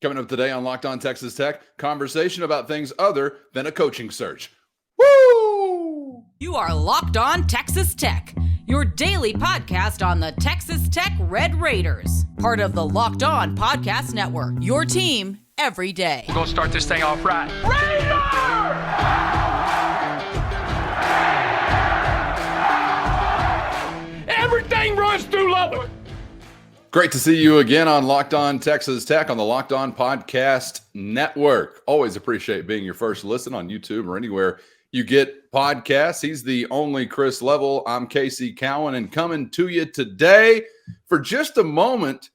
Coming up today on Locked On Texas Tech, conversation about things other than a coaching search. Woo! You are Locked On Texas Tech, your daily podcast on the Texas Tech Red Raiders, part of the Locked On Podcast Network, your team every day. We're going to start this thing off right. Raider! Everything runs through Lubbock. Great to see you again on Locked On Texas Tech on the Locked On Podcast Network. Always appreciate being your first listen on YouTube or anywhere you get podcasts. He's the only Chris Level. I'm Casey Cowan, and coming to you today for just a moment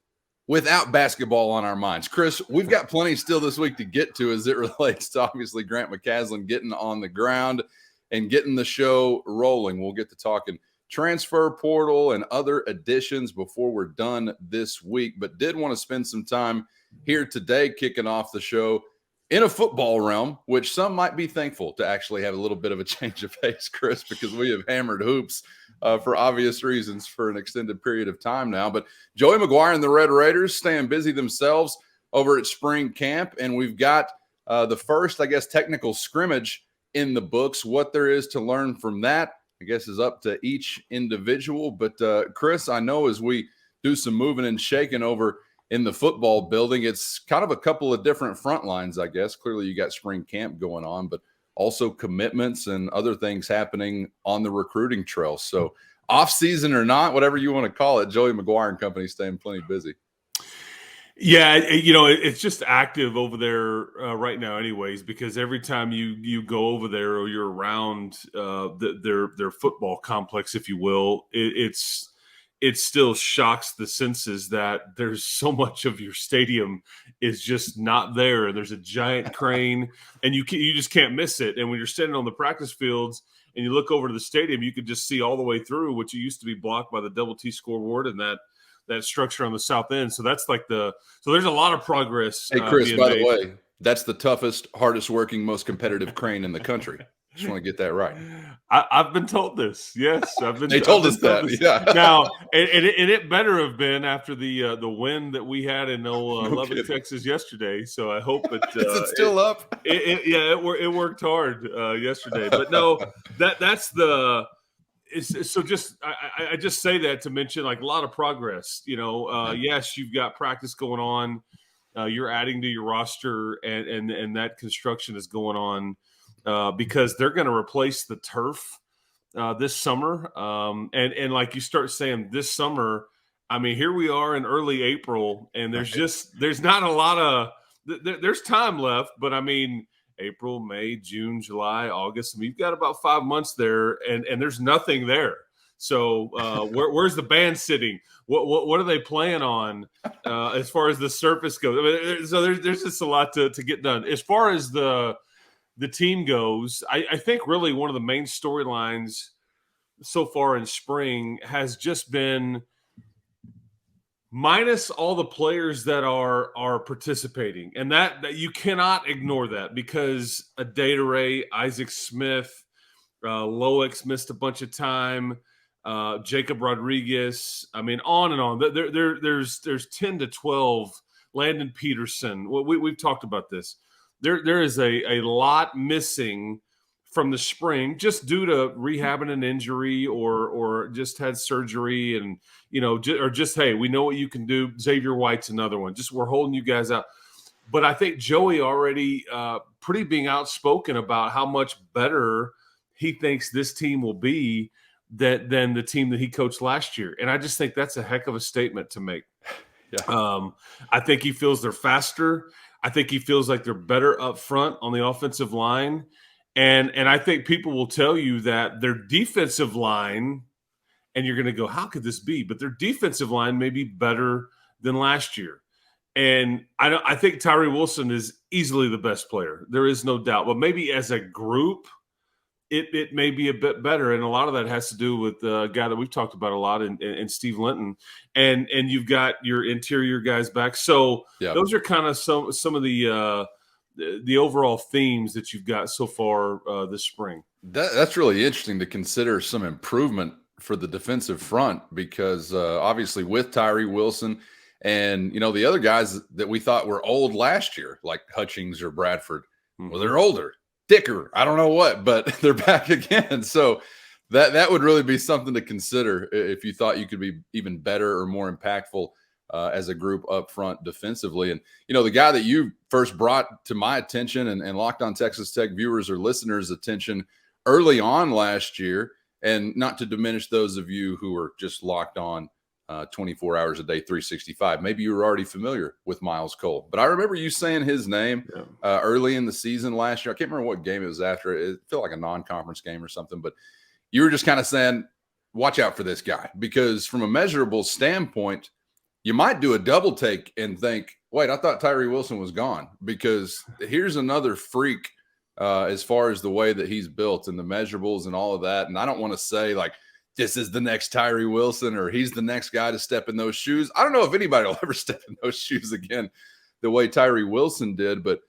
without basketball on our minds. Chris, we've got plenty still this week to get to as it relates to obviously Grant McCasland getting on the ground and getting the show rolling. We'll get to talking transfer portal and other additions before we're done this week, but did want to spend some time here today kicking off the show in a football realm, which some might be thankful to actually have a little bit of a change of pace, Chris, because we have hammered hoops for obvious reasons for an extended period of time now. But Joey McGuire and the Red Raiders staying busy themselves over at spring camp, and we've got the first, I guess, technical scrimmage in the books. What there is to learn from that, I guess, is up to each individual. But Chris, I know as we do some moving and shaking over in the football building, it's kind of a couple of different front lines, I guess. Clearly you got spring camp going on, but also commitments and other things happening on the recruiting trail. So off season or not, whatever you want to call it, Joey McGuire and company staying plenty busy. Yeah, it's just active over there right now anyways, because every time you go over there or you're around their football complex, if you will, it still shocks the senses that there's so much of your stadium is just not there. There's a giant crane, and you just can't miss it. And when you're standing on the practice fields and you look over to the stadium, you can just see all the way through, which used to be blocked by the double T scoreboard and that structure on the south end. So that's like so there's a lot of progress. Hey, Chris, by the way, that's the toughest, hardest working, most competitive crane in the country. Just want to get that right. I've been told this. Yes, They told us that. Yeah. Now, and it better have been after the win that we had in Lubbock, Texas yesterday. So I hope it is it still up. It worked hard yesterday, but no, that's the. So I just say that to mention like a lot of progress. Yes, you've got practice going on. You're adding to your roster, and that construction is going on. Because they're going to replace the turf this summer. And like you start saying this summer, I mean, here we are in early April, and there's not a lot of there's time left, but I mean, April, May, June, July, August. I mean, you've got about 5 months there, and there's nothing there. So where's the band sitting? What are they playing on as far as the surface goes? I mean, so there's just a lot to get done. As far as the team goes, I think really one of the main storylines so far in spring has just been minus all the players that are participating. And that you cannot ignore that because Adedire, Isaac Smith, Loex missed a bunch of time, Jacob Rodriguez. I mean, on and on. There's 10 to 12. Landon Peterson. We've talked about this. There is a lot missing from the spring just due to rehabbing an injury or just had surgery and, or just, hey, we know what you can do. Xavier White's another one. Just we're holding you guys out. But I think Joey already pretty being outspoken about how much better he thinks this team will be than the team that he coached last year. And I just think that's a heck of a statement to make. Yeah. I think he feels they're faster. I think he feels like they're better up front on the offensive line. And I think people will tell you that their defensive line, and you're going to go, how could this be? But their defensive line may be better than last year. And I think Tyree Wilson is easily the best player. There is no doubt. But maybe as a group, it may be a bit better. And a lot of that has to do with the guy that we've talked about a lot in Steve Linton. And you've got your interior guys back. So those are kind of some of the overall themes that you've got so far this spring. That's really interesting to consider some improvement for the defensive front because obviously with Tyree Wilson And, the other guys that we thought were old last year, like Hutchings or Bradford, well, they're older, thicker. I don't know what, but they're back again. So that would really be something to consider if you thought you could be even better or more impactful as a group up front defensively. And, the guy that you first brought to my attention and Locked On Texas Tech viewers or listeners' attention early on last year, and not to diminish those of you who are just locked on 24 hours a day, 365. Maybe you were already familiar with Myles Cole, but I remember you saying his name early in the season last year. I can't remember what game it was after. It felt like a non-conference game or something, but you were just kind of saying, watch out for this guy, because from a measurable standpoint, you might do a double take and think, wait, I thought Tyree Wilson was gone, because here's another freak as far as the way that he's built and the measurables and all of that. And I don't want to say like, this is the next Tyree Wilson or he's the next guy to step in those shoes. I don't know if anybody will ever step in those shoes again the way Tyree Wilson did, but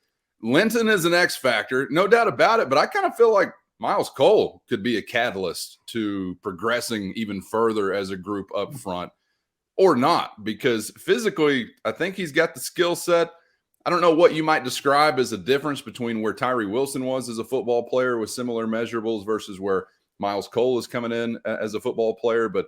Linton is an X factor, no doubt about it. But I kind of feel like Myles Cole could be a catalyst to progressing even further as a group up front, or not, because physically, I think he's got the skill set. I don't know what you might describe as a difference between where Tyree Wilson was as a football player with similar measurables versus where Myles Cole is coming in as a football player, but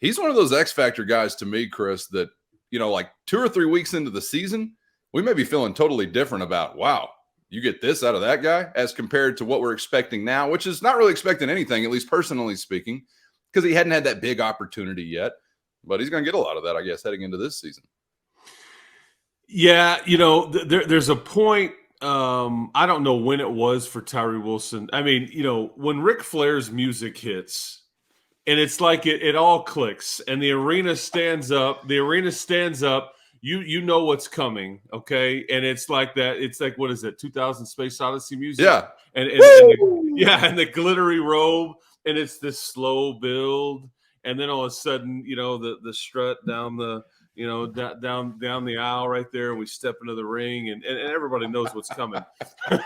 he's one of those X factor guys to me, Chris, that, like 2 or 3 weeks into the season, we may be feeling totally different about, wow, you get this out of that guy as compared to what we're expecting now, which is not really expecting anything, at least personally speaking, because he hadn't had that big opportunity yet, but he's going to get a lot of that, I guess, heading into this season. Yeah. There's a point. I don't know when it was for Tyree Wilson. I mean, when Ric Flair's music hits and it's like it all clicks and the arena stands up, you know what's coming. Okay. And it's like that. It's like, what is it? 2000 Space Odyssey music. Yeah. And the glittery robe, and it's this slow build. And then all of a sudden, the strut down the, down the aisle right there. We step into the ring, and everybody knows what's coming. And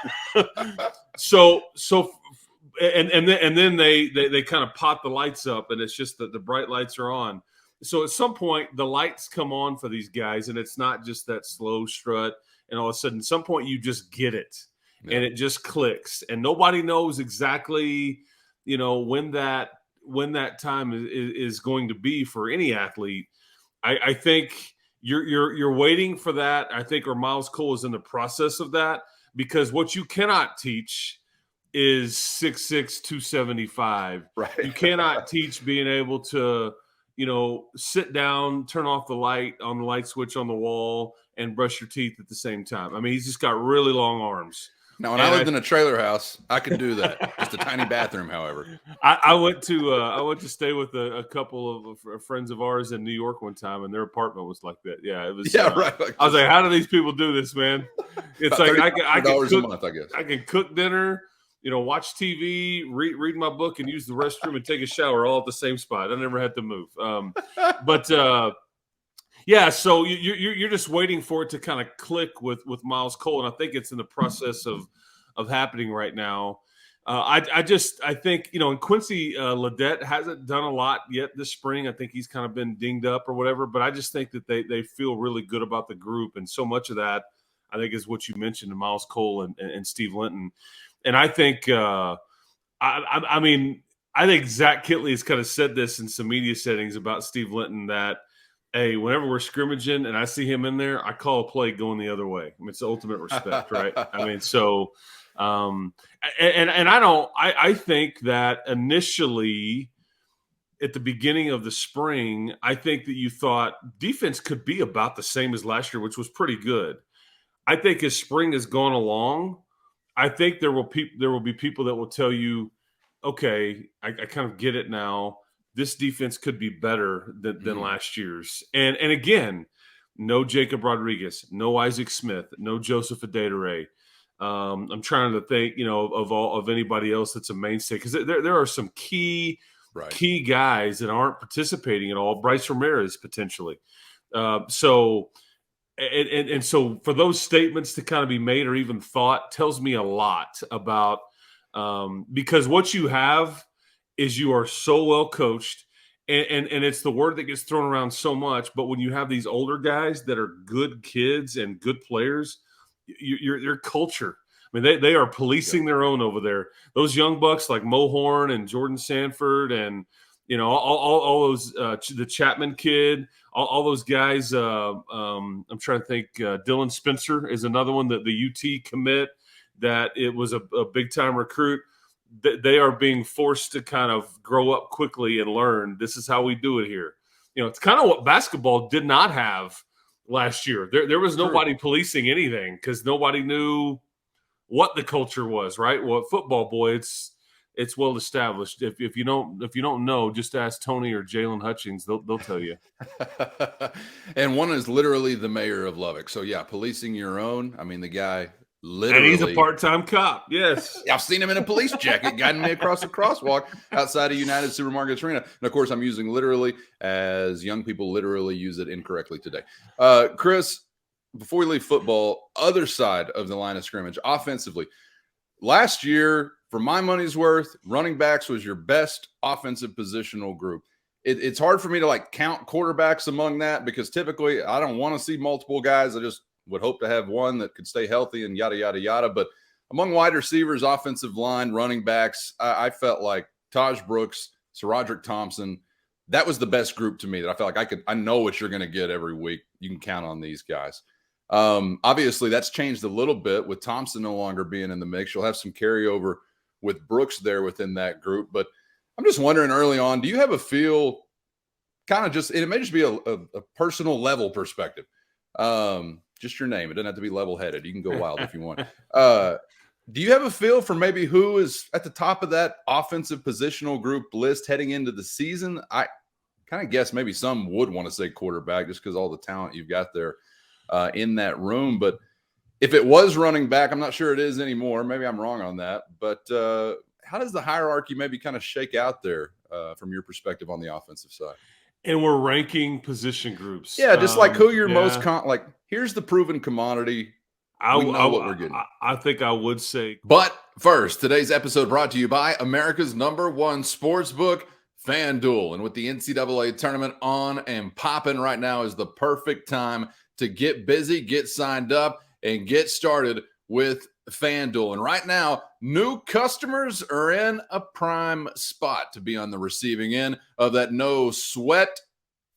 then they kind of pot the lights up, and it's just that the bright lights are on. So at some point, the lights come on for these guys, and it's not just that slow strut. And all of a sudden, at some point, you just get it, and it just clicks, and nobody knows exactly, when that time is going to be for any athlete. I think you're waiting for that. I think Myles Cole is in the process of that, because what you cannot teach is 6'6", 275. Right. You cannot teach being able to, sit down, turn off the light switch on the wall, and brush your teeth at the same time. I mean, he's just got really long arms. Now, when I lived in a trailer house, I could do that. Just a tiny bathroom, however. I went to stay with a couple of friends of ours in New York one time, and their apartment was like that. Yeah, it was. Yeah, right. I was like, how do these people do this, man? It's like I can cook, a month, I guess. I can cook dinner, watch TV, read my book, and use the restroom and take a shower all at the same spot. I never had to move. Yeah, so you're just waiting for it to kind of click with Myles Cole, and I think it's in the process of happening right now. I think and Quincy Ledet hasn't done a lot yet this spring. I think he's kind of been dinged up or whatever, but I just think that they feel really good about the group, and so much of that I think is what you mentioned in Myles Cole and Steve Linton, and I think I think Zach Kitley has kind of said this in some media settings about Steve Linton that, hey, whenever we're scrimmaging and I see him in there, I call a play going the other way. I mean, it's the ultimate respect, right? I mean, so, I think that initially at the beginning of the spring, I think that you thought defense could be about the same as last year, which was pretty good. I think as spring has gone along, I think there will be people that will tell you, okay, I kind of get it now. This defense could be better than last year's. And again, no Jacob Rodriguez, no Isaac Smith, no Joseph Adedire. I'm trying to think, of anybody else that's a mainstay, because there are some key guys that aren't participating at all. Bryce Ramirez potentially. So for those statements to kind of be made or even thought tells me a lot about because what you have is you are so well coached And it's the word that gets thrown around so much. But when you have these older guys that are good kids and good players, your culture. I mean, they are policing their own over there. Those young bucks like Mo Horn and Jordan Sanford and all those the Chapman kid, all those guys. I'm trying to think. Dylan Spencer is another one that the UT commit that it was a big time recruit. They are being forced to kind of grow up quickly and learn this is how we do it here. It's kind of what basketball did not have last year. There was nobody policing anything because nobody knew what the culture was, right? Well, football, boy, it's well established. If you don't know, just ask Tony or Jalen Hutchings. They'll tell you. And one is literally the mayor of Lubbock. So yeah, policing your own. I mean, the guy literally. And he's a part-time cop. Yes, I've seen him in a police jacket guiding me across the crosswalk outside of United Supermarkets Arena. And of course, I'm using literally as young people literally use it incorrectly today. Chris, before we leave football, other side of the line of scrimmage, offensively, last year, for my money's worth, running backs was your best offensive positional group. It's hard for me to count quarterbacks among that because typically I don't want to see multiple guys. I just would hope to have one that could stay healthy and yada, yada, yada. But among wide receivers, offensive line, running backs, I felt like Taj Brooks, SaRodorick Thompson, that was the best group to me that I felt like I know what you're going to get every week. You can count on these guys. Obviously, that's changed a little bit with Thompson no longer being in the mix. You'll have some carryover with Brooks there within that group. But I'm just wondering early on, do you have a feel kind of just – it may just be a personal level perspective. Just your name. It doesn't have to be level-headed. You can go wild if you want. Do you have a feel for maybe who is at the top of that offensive positional group list heading into the season? I kind of guess maybe some would want to say quarterback just because all the talent you've got there in that room. But if it was running back, I'm not sure it is anymore. Maybe I'm wrong on that. But how does the hierarchy maybe kind of shake out there from your perspective on the offensive side? And we're ranking position groups. Yeah, just who you're most here's the proven commodity. We know what we're getting. I think I would say. But first, today's episode brought to you by America's #1 sportsbook, FanDuel. And with the NCAA tournament on and popping right now is the perfect time to get busy, get signed up, and get started with FanDuel. And right now, new customers are in a prime spot to be on the receiving end of that no sweat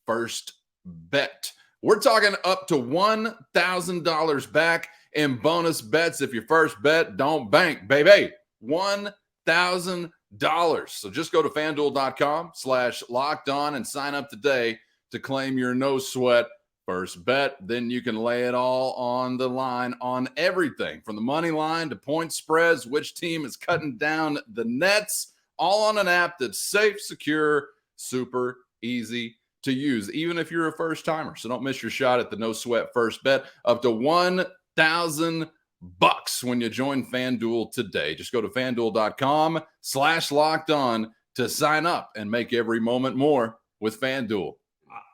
first bet. We're talking up to $1,000 back in bonus bets if your first bet don't bank, baby. $1,000. So just go to FanDuel.com/lockedon and sign up today to claim your no sweat first bet. Then you can lay it all on the line on everything from the money line to point spreads, which team is cutting down the nets, all on an app that's safe, secure, super easy to use, even if you're a first timer. So don't miss your shot at the no sweat first bet up to $1,000 when you join FanDuel today. Just go to FanDuel.com/lockedon to sign up and make every moment more with FanDuel.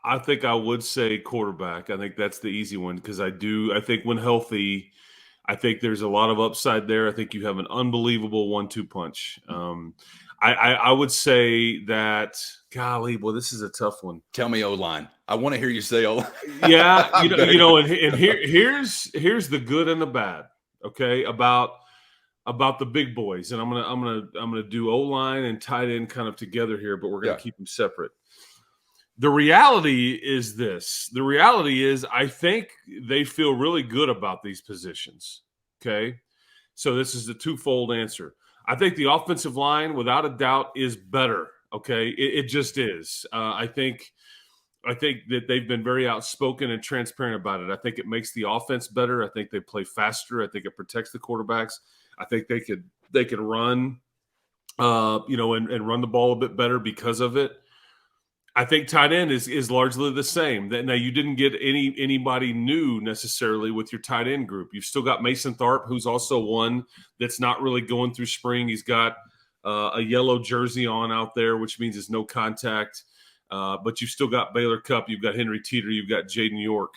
I think I would say quarterback. I think that's the easy one because I think when healthy, I think there's a lot of upside there. I think you have an unbelievable 1-2 punch. I would say that, golly, well, this is a tough one. Tell me O-line. I want to hear you say O-line. Yeah, and here's the good and the bad. Okay, about the big boys, and I'm gonna do O-line and tight end kind of together here, but we're gonna keep them separate. The reality is this. The reality is I think they feel really good about these positions, okay? So this is the twofold answer. I think the offensive line, without a doubt, is better, okay? It just is. I think that they've been very outspoken and transparent about it. I think it makes the offense better. I think they play faster. I think it protects the quarterbacks. I think they could run, and run the ball a bit better because of it. I think tight end is largely the same. Now, you didn't get anybody new necessarily with your tight end group. You've still got Mason Tharp, who's also one that's not really going through spring. He's got a yellow jersey on out there, which means it's no contact. But you've still got Baylor Cupp. You've got Henry Teeter. You've got Jaden York.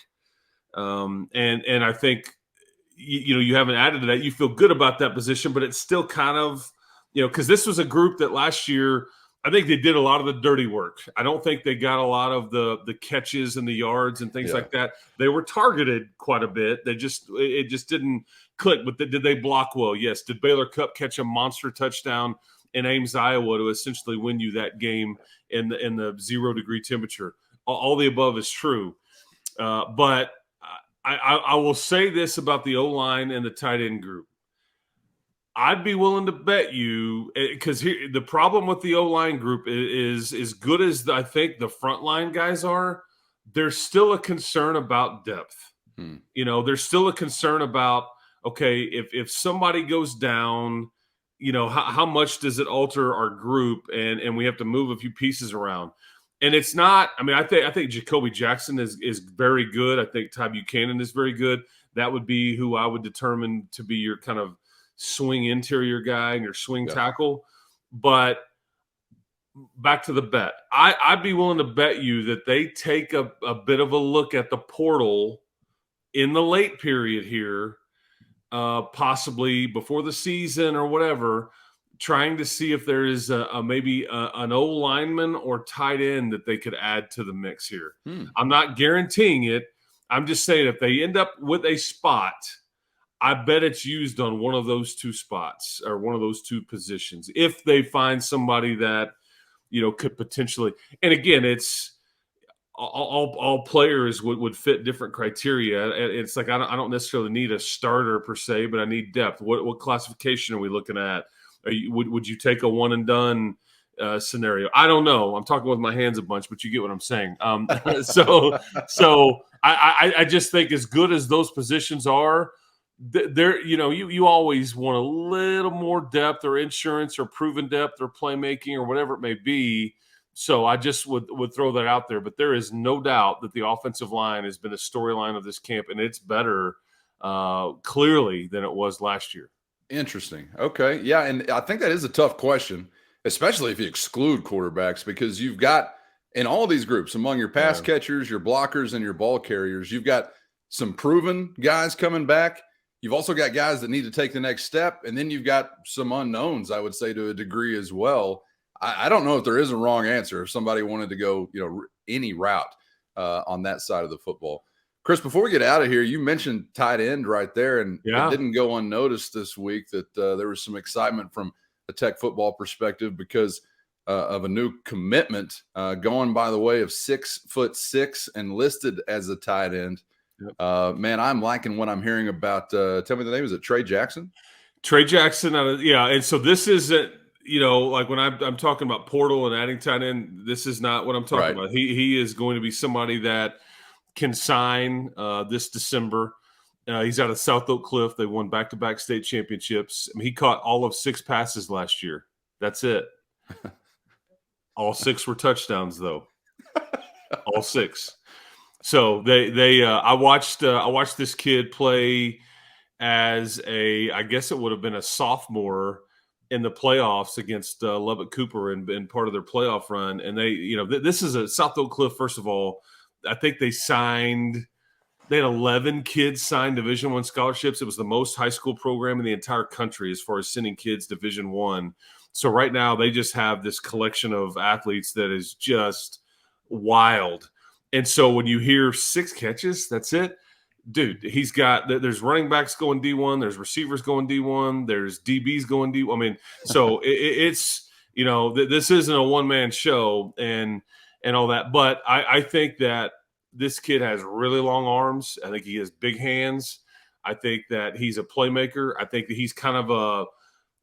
And I think, you haven't added to that. You feel good about that position, but it's still kind of, because this was a group that last year – I think they did a lot of the dirty work. I don't think they got a lot of the catches and the yards and things like that. They were targeted quite a bit. It just didn't click. But did they block well? Yes. Did Baylor Cupp catch a monster touchdown in Ames, Iowa, to essentially win you that game in the 0-degree temperature? All the above is true. But I will say this about the O-line and the tight end group. I'd be willing to bet you, because the problem with the O-line group is as good as I think the frontline guys are, there's still a concern about depth. There's still a concern about, okay, if somebody goes down, how much does it alter our group, and we have to move a few pieces around. And it's not, I think Jacoby Jackson is very good. I think Ty Buchanan is very good. That would be who I would determine to be your kind of swing interior guy and your swing tackle. But back to the bet. I'd be willing to bet you that they take a bit of a look at the portal in the late period here, possibly before the season or whatever, trying to see if there is maybe an O lineman or tight end that they could add to the mix here. I'm not guaranteeing it. I'm just saying if they end up with a spot, I bet it's used on one of those two spots or one of those two positions. If they find somebody that, could potentially, and again, it's all players would fit different criteria. It's like, I don't necessarily need a starter per se, but I need depth. What classification are we looking at? Would you take a one and done scenario? I don't know. I'm talking with my hands a bunch, but you get what I'm saying. So I just think as good as those positions are, there, you always want a little more depth or insurance or proven depth or playmaking or whatever it may be. So I just would throw that out there. But there is no doubt that the offensive line has been a storyline of this camp, and it's better clearly than it was last year. Interesting. Okay. Yeah. And I think that is a tough question, especially if you exclude quarterbacks, because you've got in all these groups among your pass catchers, your blockers, and your ball carriers, you've got some proven guys coming back. You've also got guys that need to take the next step. And then you've got some unknowns, I would say, to a degree as well. I don't know if there is a wrong answer if somebody wanted to go, any route on that side of the football. Chris, before we get out of here, you mentioned tight end right there, and it didn't go unnoticed this week that there was some excitement from a Tech football perspective because of a new commitment going by the way of 6'6" and listed as a tight end. Yep. Man, I'm liking what I'm hearing about. Tell me the name. Is it Trey Jackson? Trey Jackson. And so this isn't, like when I'm talking about portal and adding tight end, this is not what I'm talking about. He is going to be somebody that can sign this December. He's out of South Oak Cliff. They won back-to-back state championships. He caught all of 6 passes last year. That's it. All 6 were touchdowns, though. All 6. So I watched this kid play as I guess it would have been a sophomore in the playoffs against Lubbock Cooper and part of their playoff run. And this is a South Oak Cliff. First of all, I think they had 11 kids sign Division I scholarships. It was the most high school program in the entire country as far as sending kids Division I. So right now they just have this collection of athletes that is just wild. And so when you hear 6 catches, that's it. Dude, there's running backs going D1, there's receivers going D1, there's DBs going D1. So it's, this isn't a one-man show and all that. But I think that this kid has really long arms. I think he has big hands. I think that he's a playmaker. I think that he's kind of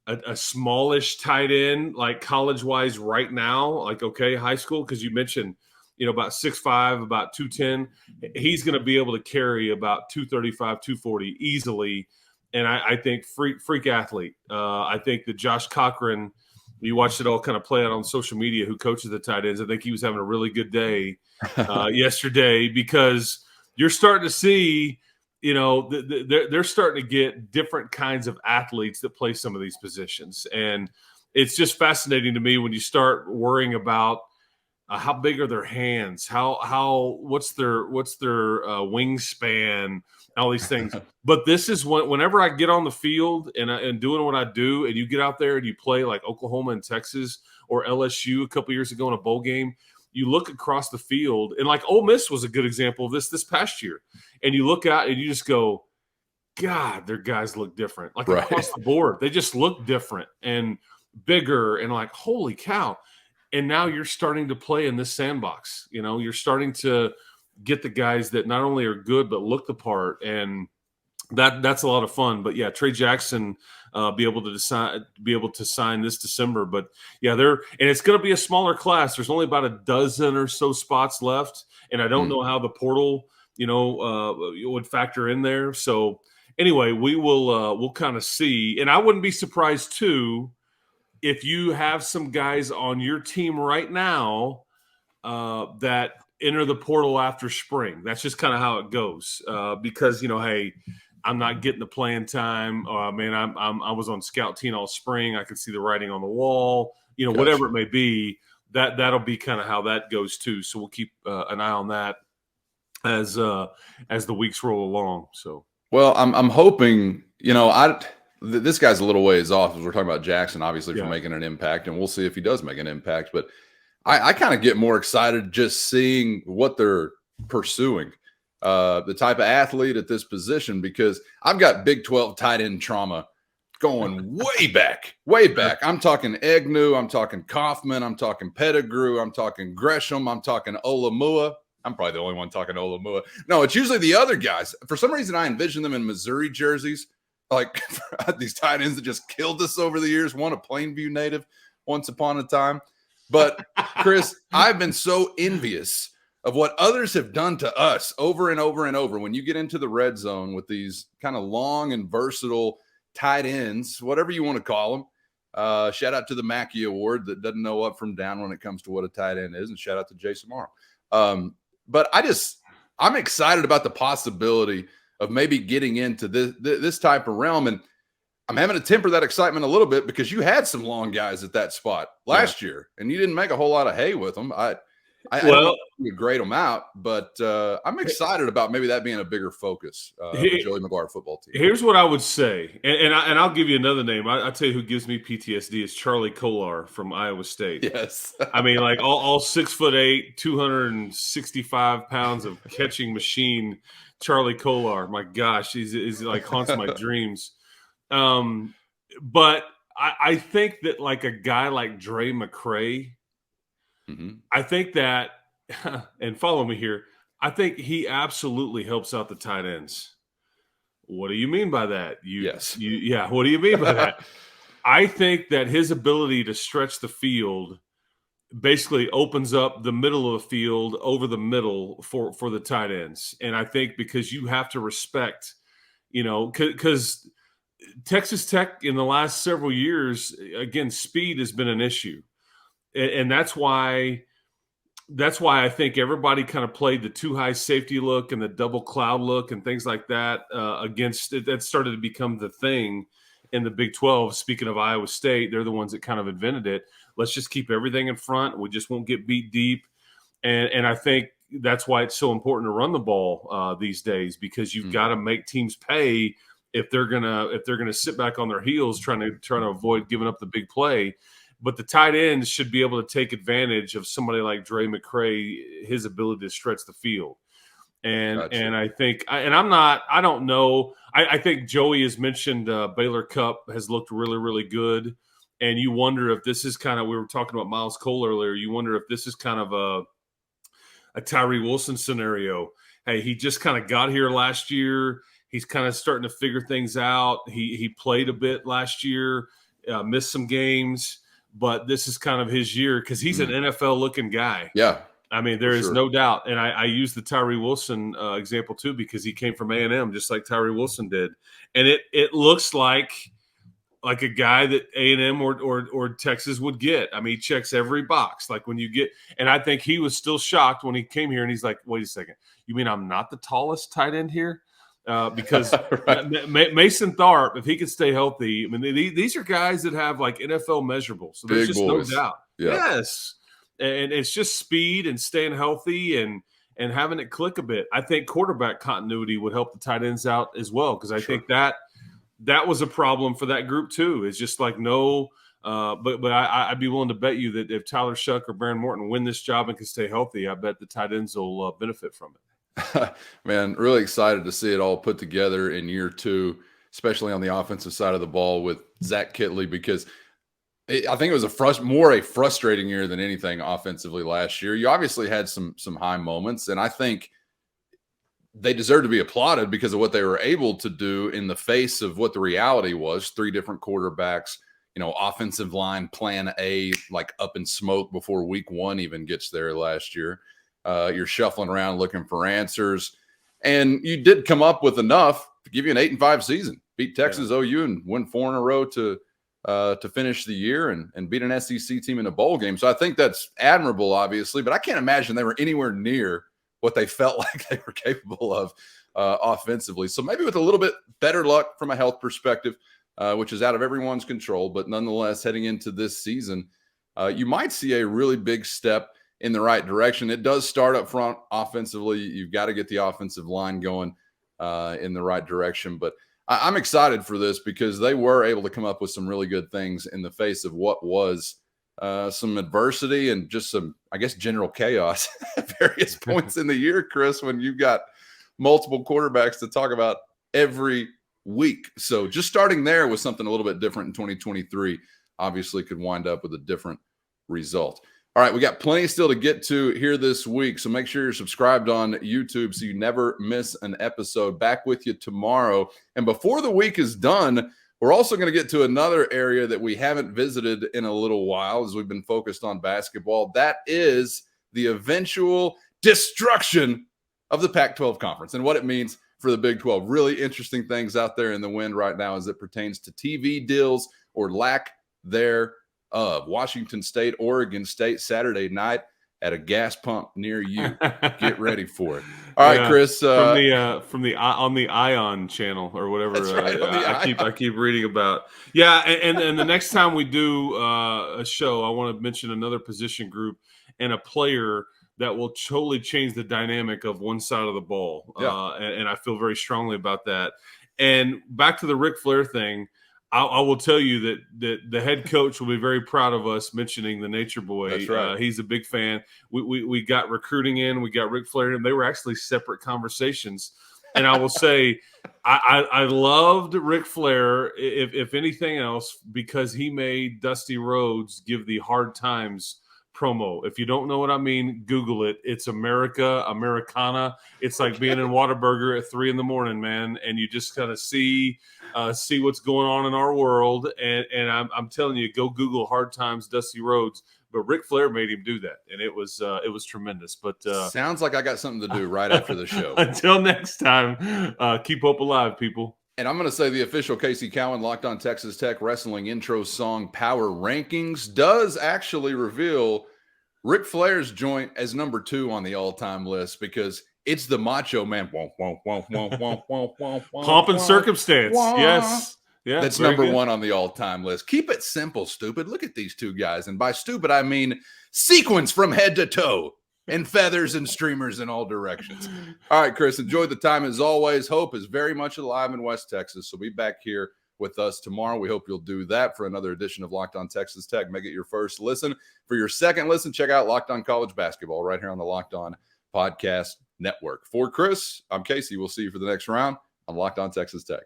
a smallish tight end, like college-wise right now, like, high school, because you mentioned – about 6'5", about 210. He's going to be able to carry about 235, 240 easily. And I think freak athlete. I think that Josh Cochran, you watched it all kind of play out on social media, who coaches the tight ends. I think he was having a really good day yesterday, because you're starting to see, they're starting to get different kinds of athletes that play some of these positions. And it's just fascinating to me when you start worrying about, How big are their hands? What's their wingspan? All these things. But this is whenever I get on the field and doing what I do, and you get out there and you play like Oklahoma and Texas or LSU a couple years ago in a bowl game, you look across the field, and like Ole Miss was a good example of this past year. And you look out and you just go, God, their guys look different. Like across the board, they just look different and bigger and like, holy cow. And now you're starting to play in this sandbox. You know, you're starting to get the guys that not only are good but look the part, and that's a lot of fun. But yeah, Trey Jackson be able to sign this December. But yeah, and it's going to be a smaller class. There's only about a dozen or so spots left, and I don't know how the portal would factor in there. So anyway, we'll kind of see, and I wouldn't be surprised too if you have some guys on your team right now that enter the portal after spring. That's just kind of how it goes. Because, hey, I'm not getting the playing time. I was on scout team all spring. I could see the writing on the wall, gotcha. Whatever it may be, that'll be kind of how that goes too. So we'll keep an eye on that as the weeks roll along. So, well, I'm hoping, this guy's a little ways off as we're talking about Jackson, obviously, for making an impact, and we'll see if he does make an impact. But I kind of get more excited just seeing what they're pursuing, the type of athlete at this position, because I've got Big 12 tight end trauma going way back. I'm talking Egnew, I'm talking Kaufman, I'm talking Pettigrew, I'm talking Gresham, I'm talking Olamua. I'm probably the only one talking Olamua. No, it's usually the other guys. For some reason, I envision them in Missouri jerseys. Like these tight ends that just killed us over the years. One a Plainview native once upon a time. But Chris, I've been so envious of what others have done to us over and over and over. When you get into the red zone with these kind of long and versatile tight ends, whatever you want to call them. Shout out to the Mackey Award that doesn't know up from down when it comes to what a tight end is. And shout out to Jason Morrow. But I'm excited about the possibility of maybe getting into this type of realm. And I'm having to temper that excitement a little bit because you had some long guys at that spot last year, and you didn't make a whole lot of hay with them. I don't know if you grade them out, but I'm excited about maybe that being a bigger focus of the Joey McGuire football team. Here's what I would say, and I'll give you another name. I'll tell you who gives me PTSD is Charlie Kolar from Iowa State. Yes. I mean, like all 6'8", 265 pounds of catching machine, Charlie Kolar. My gosh, he's like haunts my dreams. But I think that like a guy like Dre McCray, I think that, and follow me here, I think he absolutely helps out the tight ends. What do you mean by that? What do you mean by that? I think that his ability to stretch the field basically opens up the middle of the field over the middle for the tight ends. And I think because you have to respect, because Texas Tech in the last several years, again, speed has been an issue. And that's why I think everybody kind of played the too high safety look and the double cloud look and things like that against it. That started to become the thing in the Big 12. Speaking of Iowa State, they're the ones that kind of invented it. Let's just keep everything in front. We just won't get beat deep. And I think that's why it's so important to run the ball these days, because you've got to make teams pay if they're gonna sit back on their heels trying to avoid giving up the big play. But the tight ends should be able to take advantage of somebody like Dre McCray, his ability to stretch the field. And Gotcha. And I think, I don't know. I think Joey has mentioned Baylor Cup has looked really, really good. And you wonder if this is kind of, we were talking about Myles Cole earlier, you wonder if this is kind of a Tyree Wilson scenario. Hey, he just kind of got here last year. He's kind of starting to figure things out. He played a bit last year, missed some games, but this is kind of his year because he's an NFL-looking guy. Yeah. I mean, there is no doubt. And I use the Tyree Wilson example too, because he came from A&M just like Tyree Wilson did. And it looks like a guy that A&M or Texas would get. I mean, he checks every box. Like when you get – and I think he was still shocked when he came here and he's like, wait a second, you mean I'm not the tallest tight end here? Because Mason Tharp, if he could stay healthy, I mean, these are guys that have like NFL measurables. So there's Big just boys. no doubt. Yeah. Yes. And it's just speed and staying healthy and having it click a bit. I think quarterback continuity would help the tight ends out as well, because I think that was a problem for that group too. It's just like but I'd be willing to bet you that if Tyler Shuck or Baron Morton win this job and can stay healthy, I bet the tight ends will benefit from it. Man, really excited to see it all put together in year 2, especially on the offensive side of the ball with Zach Kittley, because I think it was more a frustrating year than anything offensively last year. You obviously had some high moments, and I think they deserve to be applauded because of what they were able to do in the face of what the reality was. 3 different quarterbacks, offensive line plan A, like up in smoke before week 1 even gets there last year. You're shuffling around looking for answers, and you did come up with enough to give you an 8-5 season, beat Texas OU and win 4 in a row to finish the year and beat an SEC team in a bowl game. So I think that's admirable, obviously, but I can't imagine they were anywhere near what they felt like they were capable of offensively. So maybe with a little bit better luck from a health perspective, which is out of everyone's control, but nonetheless, heading into this season, you might see a really big step in the right direction. It does start up front offensively. You've got to get the offensive line going in the right direction. But I'm excited for this because they were able to come up with some really good things in the face of what was some adversity and just some, I guess, general chaos at various points in the year, Chris, when you've got multiple quarterbacks to talk about every week. So just starting there with something a little bit different in 2023 obviously could wind up with a different result. All right, we got plenty still to get to here this week, so make sure you're subscribed on YouTube so you never miss an episode. Back with you tomorrow. And before the week is done, we're also going to get to another area that we haven't visited in a little while as we've been focused on basketball. That is the eventual destruction of the Pac-12 conference and what it means for the Big 12. Really interesting things out there in the wind right now as it pertains to TV deals or lack thereof. Washington State, Oregon State, Saturday night at a gas pump near you. Get ready for it. All right, Chris. From the on the Ion channel or whatever. That's right, I keep reading about. Yeah, and the next time we do a show, I want to mention another position group and a player that will totally change the dynamic of one side of the ball. Yeah. And I feel very strongly about that. And back to the Ric Flair thing. I will tell you that the head coach will be very proud of us mentioning the Nature Boy. That's right. He's a big fan. We got recruiting in. We got Ric Flair in. They were actually separate conversations. And I will say I loved Ric Flair, if anything else, because he made Dusty Rhodes give the Hard Times promo. If you don't know what I mean, Google it. It's Americana. It's like being in Whataburger at 3 a.m, man. And you just kind of see what's going on in our world. And I'm telling you, go Google Hard Times, Dusty Rhodes. But Ric Flair made him do that, and it was tremendous. But sounds like I got something to do right after the show. Until next time, keep hope alive, people. And I'm going to say the official Casey Cowan Locked On Texas Tech Wrestling intro song Power Rankings does actually reveal Ric Flair's joint as number 2 on the all-time list because it's the Macho Man. Pomp and circumstance. Yes. Yeah, that's number 1 on the all-time list. Keep it simple, stupid. Look at these two guys. And by stupid, I mean sequins from head to toe and feathers and streamers in all directions. All right, Chris, enjoy the time as always. Hope is very much alive in West Texas. So be back here with us tomorrow. We hope you'll do that for another edition of Locked On Texas Tech. Make it your first listen. For your second listen, check out Locked On College Basketball right here on the Locked On Podcast Network. For Chris, I'm Casey. We'll see you for the next round on Locked On Texas Tech.